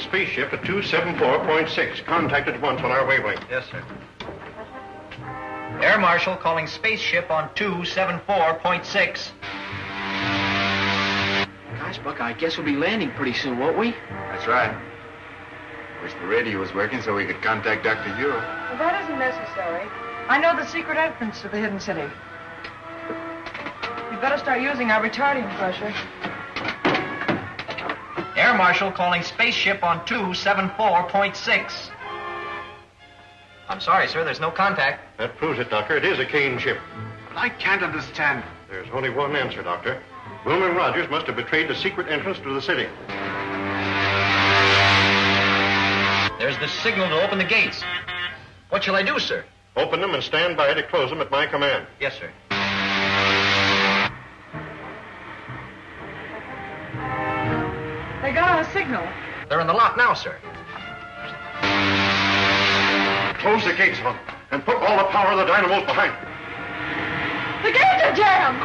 spaceship at 274.6. Contact at once on our wavelength. Yes, sir. Air Marshal calling spaceship on 274.6. Gosh, Buck, I guess we'll be landing pretty soon, won't we? That's right. Wish the radio was working so we could contact Dr. Hugh. Well, that isn't necessary. I know the secret entrance to the hidden city. We'd better start using our retarding pressure. Air Marshal calling spaceship on 274.6. I'm sorry, sir. There's no contact. That proves it, Doctor. It is a Kane ship. But I can't understand. There's only one answer, Doctor. Wilmer and Rogers must have betrayed the secret entrance to the city. There's the signal to open the gates. What shall I do, sir? Open them and stand by to close them at my command. Yes, sir. They got our signal. They're in the lock now, sir. Close the gates on them and put all the power of the dynamos behind them. The gates are jammed!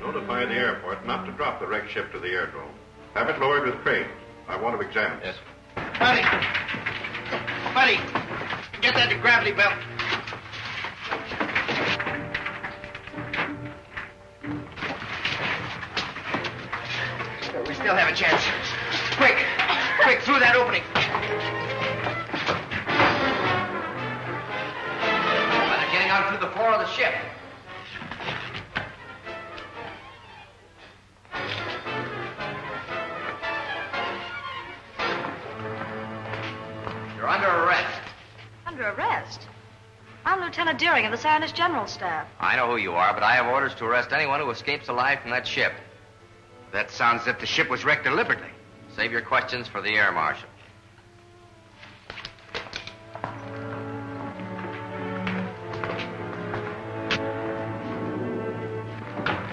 Notify the airport not to drop the wrecked ship to the airdrome. Have it lowered with cranes. I want to examine it. Yes. Buddy! Buddy! Get that gravity belt. We still have a chance. Quick! Quick, through that opening. Well, they're getting out through the floor of the ship. You're under arrest. Under arrest? I'm Lieutenant Deering of the Scientist General Staff. I know who you are, but I have orders to arrest anyone who escapes alive from that ship. That sounds as if the ship was wrecked deliberately. Save your questions for the Air Marshal.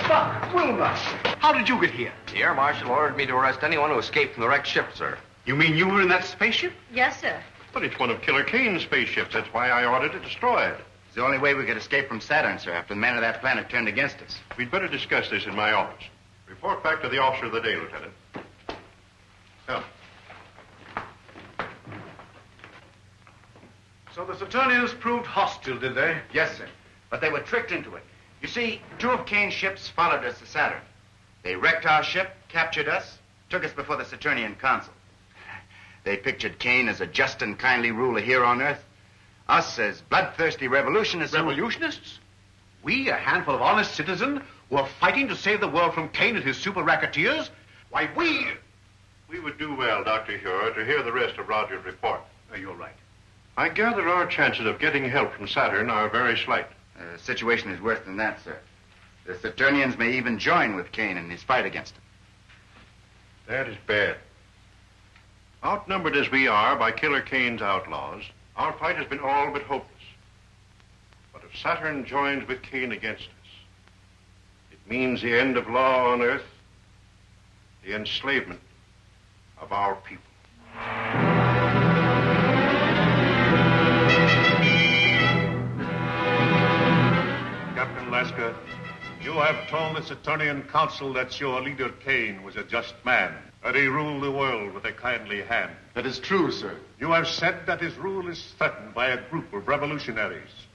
Buck, Wilmer, how did you get here? The Air Marshal ordered me to arrest anyone who escaped from the wrecked ship, sir. You mean you were in that spaceship? Yes, sir. But it's one of Killer Kane's spaceships. That's why I ordered it destroyed. It's the only way we could escape from Saturn, sir, after the men of that planet turned against us. We'd better discuss this in my office. Report back to the officer of the day, Lieutenant. Come. So the Saturnians proved hostile, did they? Yes, sir. But they were tricked into it. You see, 2 of Kane's ships followed us to Saturn. They wrecked our ship, captured us, took us before the Saturnian consul. They pictured Kane as a just and kindly ruler here on Earth. Us as bloodthirsty revolutionists. Revolutionists? We, a handful of honest citizens, who are fighting to save the world from Kane and his super racketeers? Why, we would do well, Dr. Huer, to hear the rest of Rogers' report. You're right. I gather our chances of getting help from Saturn are very slight. The situation is worse than that, sir. The Saturnians may even join with Kane in his fight against him. That is bad. Outnumbered as we are by Killer Kane's outlaws, our fight has been all but hopeless. But if Saturn joins with Kane against us, it means the end of law on Earth, the enslavement of our people. Captain Lasker, you have told the Saturnian Council that your leader Kane was a just man, that he ruled the world with a kindly hand. That is true, sir. You have said that his rule is threatened by a group of revolutionaries,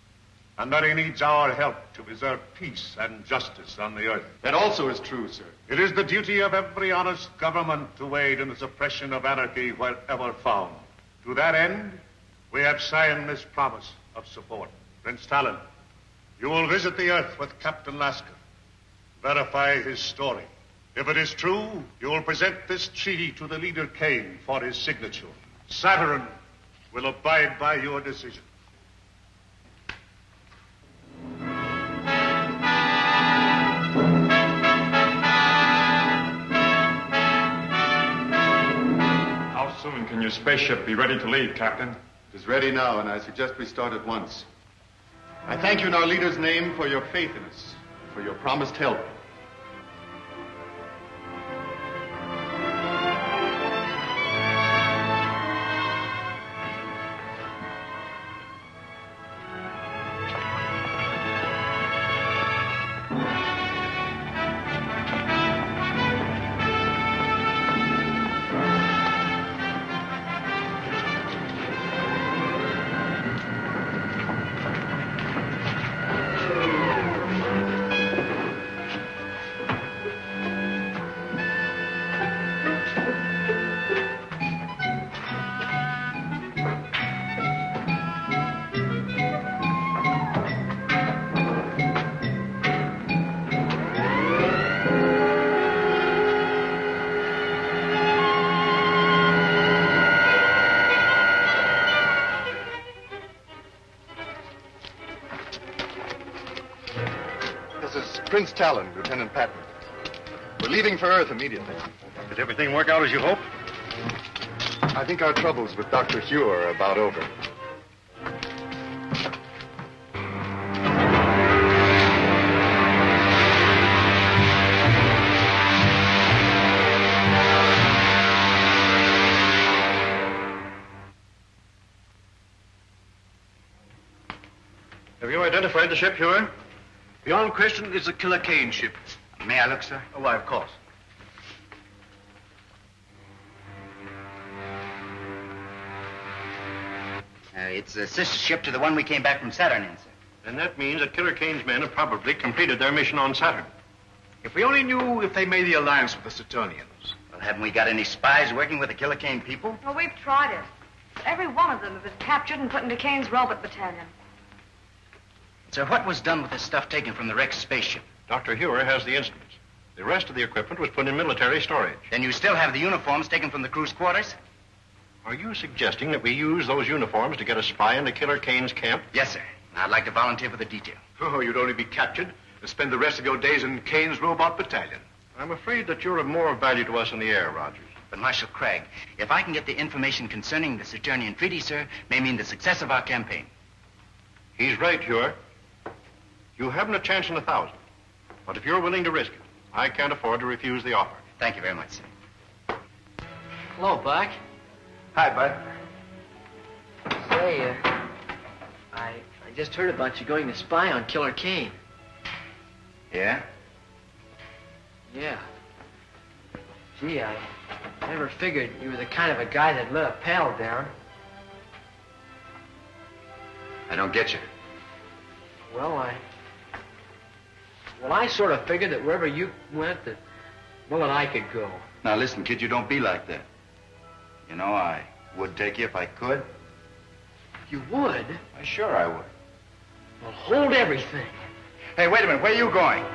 and that he needs our help to preserve peace and justice on the Earth. That also is true, sir. It is the duty of every honest government to aid in the suppression of anarchy wherever found. To that end, we have signed this promise of support. Prince Talon, you will visit the Earth with Captain Lasker. Verify his story. If it is true, you will present this treaty to the leader Kane for his signature. Saturn will abide by your decision. How soon can your spaceship be ready to leave, Captain? It is ready now, and I suggest we start at once. I thank you in our leader's name for your faith in us, for your promised help. Prince Talon, Lieutenant Patton. We're leaving for Earth immediately. Did everything work out as you hoped? I think our troubles with Dr. Hewer are about over. Have you identified the ship, Hewer? Beyond question, it's a Killer Kane ship. May I look, sir? Oh, why, of course. It's a sister ship to the one we came back from Saturn in, sir. And that means that Killer Kane's men have probably completed their mission on Saturn. If we only knew if they made the alliance with the Saturnians. Well, haven't we got any spies working with the Killer Kane people? Well, we've tried it. Every one of them have been captured and put into Kane's robot battalion. Sir, what was done with the stuff taken from the wrecked spaceship? Dr. Hewer has the instruments. The rest of the equipment was put in military storage. Then you still have the uniforms taken from the crew's quarters? Are you suggesting that we use those uniforms to get a spy into Killer Kane's camp? Yes, sir. I'd like to volunteer for the detail. Oh, you'd only be captured and spend the rest of your days in Kane's robot battalion. I'm afraid that you're of more value to us in the air, Rogers. But, Marshal Craig, if I can get the information concerning the Saturnian treaty, sir, may mean the success of our campaign. He's right, Hewer. You haven't a chance in 1,000. But if you're willing to risk it, I can't afford to refuse the offer. Thank you very much, sir. Hello, Buck. Hi, Bud. Say, I just heard about you going to spy on Killer Kane. Yeah? Yeah. Gee, I never figured you were the kind of a guy that let a pal down. I don't get you. Well, I sort of figured that wherever you went, that I could go. Now, listen, kid, you don't be like that. You know, I would take you if I could. You would? Why, sure I would. Well, hold everything. Hey, wait a minute. Where are you going?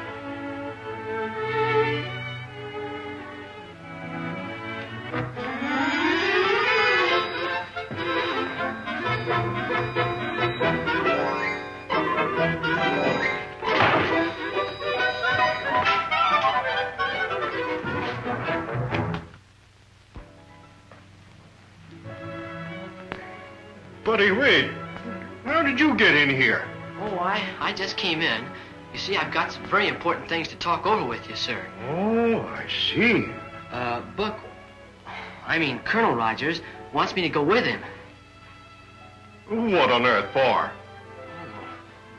Buddy Wade, how did you get in here? Oh, I just came in. You see, I've got some very important things to talk over with you, sir. Oh, I see. Buck, Colonel Rogers wants me to go with him. What on earth for?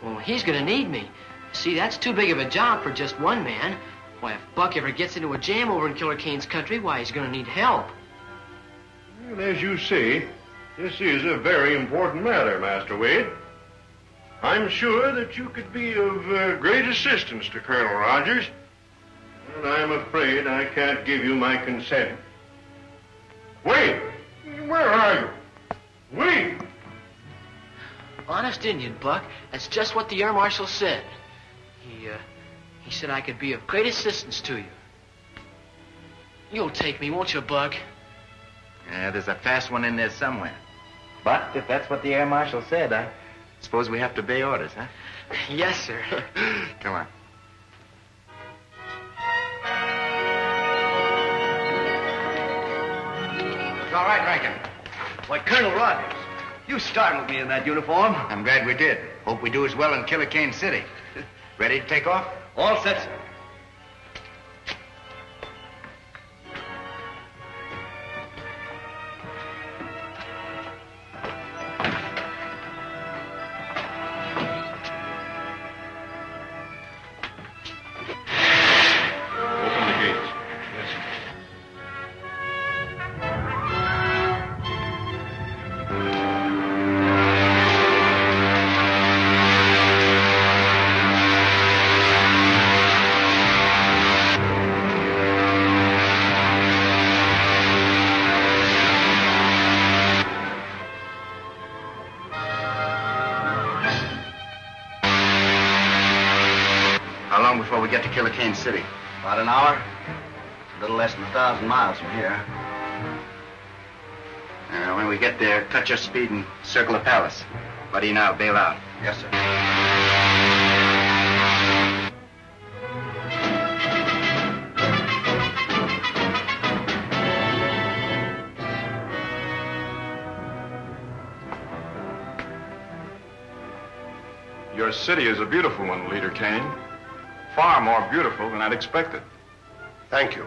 Well, he's gonna need me. See, that's too big of a job for just one man. Why, if Buck ever gets into a jam over in Killer Kane's country, why, he's gonna need help. Well, as you say, this is a very important matter, Master Wade. I'm sure that you could be of great assistance to Colonel Rogers, and I'm afraid I can't give you my consent. Wade, where are you? Wade! Honest Indian, Buck. That's just what the Air Marshal said. He said I could be of great assistance to you. You'll take me, won't you, Buck? Yeah, there's a fast one in there somewhere. But if that's what the Air Marshal said, I suppose we have to obey orders, huh? Yes, sir. Come on. It's all right, Rankin. Why, Colonel Rogers, you startled me in that uniform. I'm glad we did. Hope we do as well in Killer Kane City. Ready to take off? All set, sir. Open the gates. Yes. How long before we get to Killer Kane City? About an hour. A little less than 1,000 miles from here. When we get there, cut your speed and circle the palace. Buddy, now bail out. Yes, sir. Your city is a beautiful one, Leader Kane. Far more beautiful than I'd expected. Thank you.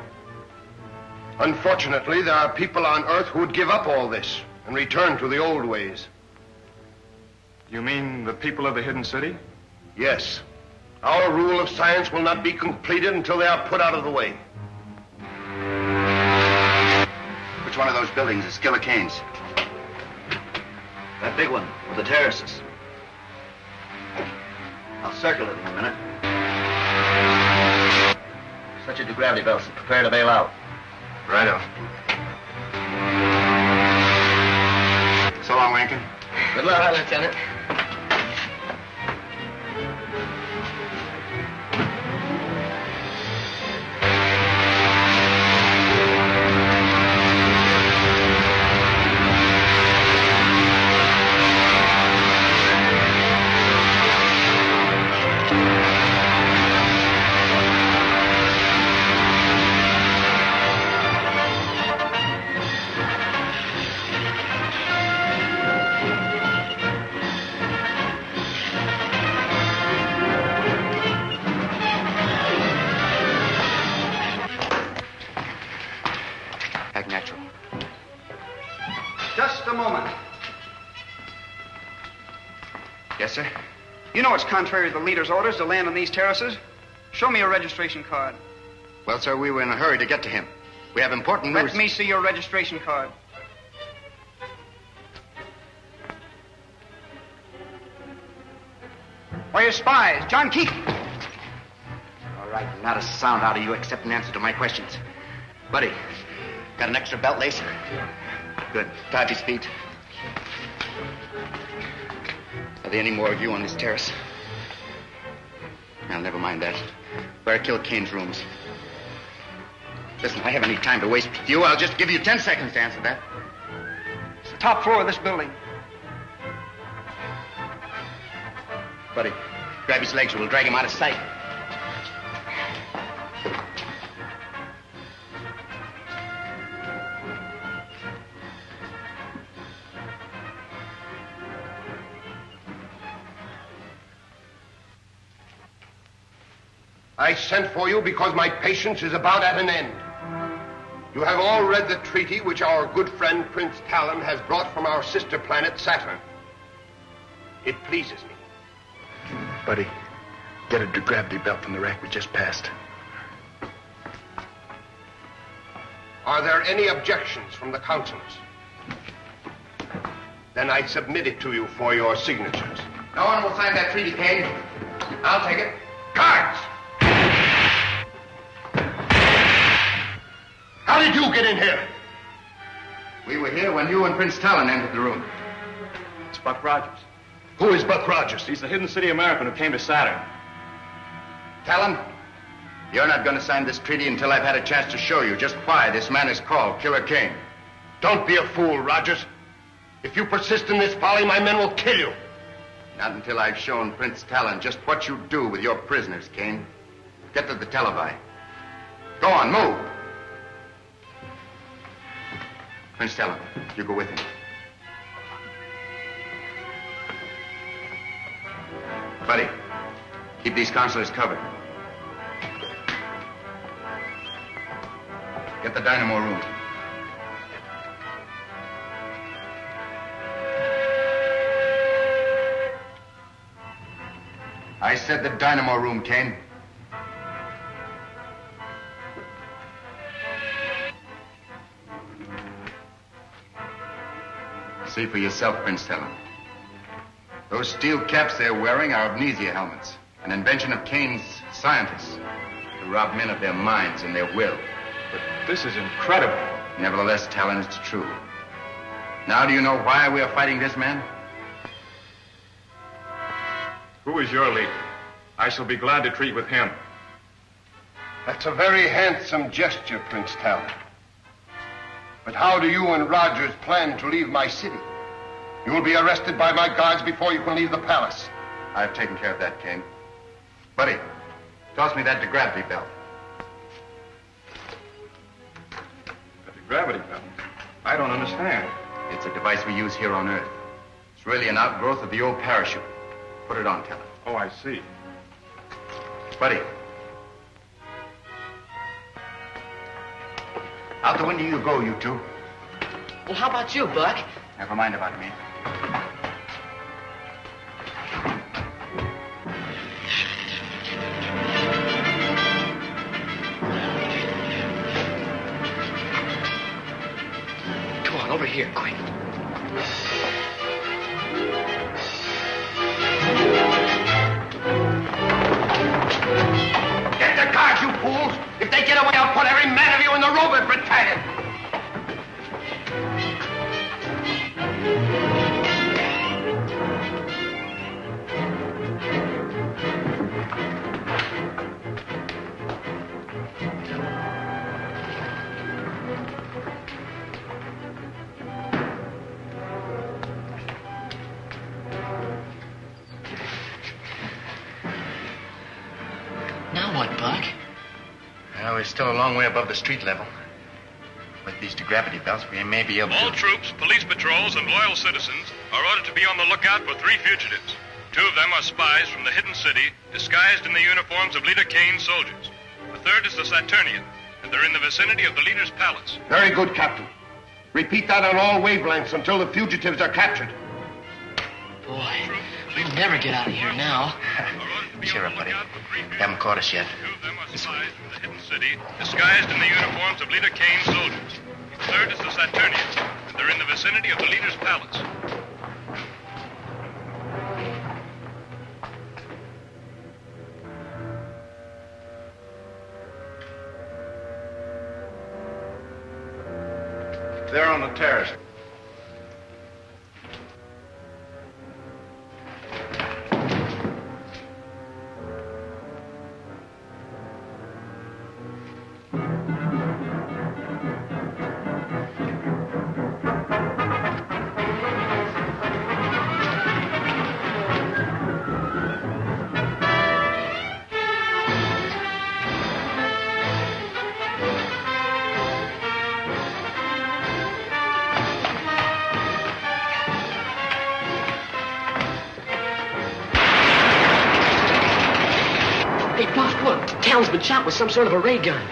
Unfortunately, there are people on Earth who would give up all this and return to the old ways. You mean the people of the Hidden City? Yes. Our rule of science will not be completed until they are put out of the way. Which one of those buildings is Killer Kane's? That big one with the terraces. I'll circle it in a minute. Set your gravity belts and prepare to bail out. Righto. So long, Rankin. Good luck, Lieutenant. Just a moment. Yes, sir? You know it's contrary to the leader's orders to land on these terraces. Show me your registration card. Well, sir, we were in a hurry to get to him. We have important news. Let me see your registration card. Why, you're spies. John Keaton. All right, not a sound out of you except in answer to my questions. Buddy, got an extra belt lace? Good. Tie up his feet. Are there any more of you on this terrace? Well, never mind that. Better kill Kane's rooms. Listen, I haven't any time to waste with you. I'll just give you 10 seconds to answer that. It's the top floor of this building. Buddy, grab his legs or we'll drag him out of sight. I sent for you because my patience is about at an end. You have all read the treaty which our good friend Prince Talon has brought from our sister planet Saturn. It pleases me. Buddy, get a gravity belt from the rack we just passed. Are there any objections from the councilors? Then I submit it to you for your signatures. No one will sign that treaty, Kane. I'll take it. Guards! How did you get in here? We were here when you and Prince Talon entered the room. It's Buck Rogers. Who is Buck Rogers? He's the Hidden City American who came to Saturn. Talon, you're not going to sign this treaty until I've had a chance to show you just why this man is called Killer Kane. Don't be a fool, Rogers. If you persist in this folly, my men will kill you. Not until I've shown Prince Talon just what you do with your prisoners, Kane. Get to the televi. Go on, move. Prince Talon, you go with him. Buddy, keep these consulars covered. Get the dynamo room. I said the dynamo room, Kane. See for yourself, Prince Talon. Those steel caps they're wearing are amnesia helmets, an invention of Kane's scientists to rob men of their minds and their will. But this is incredible. Nevertheless, Talon, it's true. Now do you know why we are fighting this man? Who is your leader? I shall be glad to treat with him. That's a very handsome gesture, Prince Talon. But how do you and Rogers plan to leave my city? You will be arrested by my guards before you can leave the palace. I've taken care of that, Kane. Buddy, toss me that gravity belt. The gravity belt? I don't understand. It's a device we use here on Earth. It's really an outgrowth of the old parachute. Put it on, Teller. Oh, I see. Buddy. Out the window you go, you two. Well, how about you, Buck? Never mind about me. Come on, over here, quick. Get the cars, you fools! If they get away, I'll put every man of you in the robot battalion! Now what, Buck? Well, we're still a long way above the street level. With these gravity belts, we may be able to... All troops, police patrols, and loyal citizens are ordered to be on the lookout for 3 fugitives. 2 of them are spies from the hidden city, disguised in the uniforms of Leader Kane's soldiers. The 3rd is the Saturnian, and they're in the vicinity of the leader's palace. Very good, Captain. Repeat that on all wavelengths until the fugitives are captured. Boy, we'll never get out of here now. Cheer up, buddy. Haven't caught us yet. 2 of them are spies from the hidden city, disguised in the uniforms of Leader Kane's soldiers. The 3rd is the Saturnian, and they're in the vicinity of the leader's palace. They're on the terrace. Hey, Buck, look. Talon's been shot with some sort of a ray gun.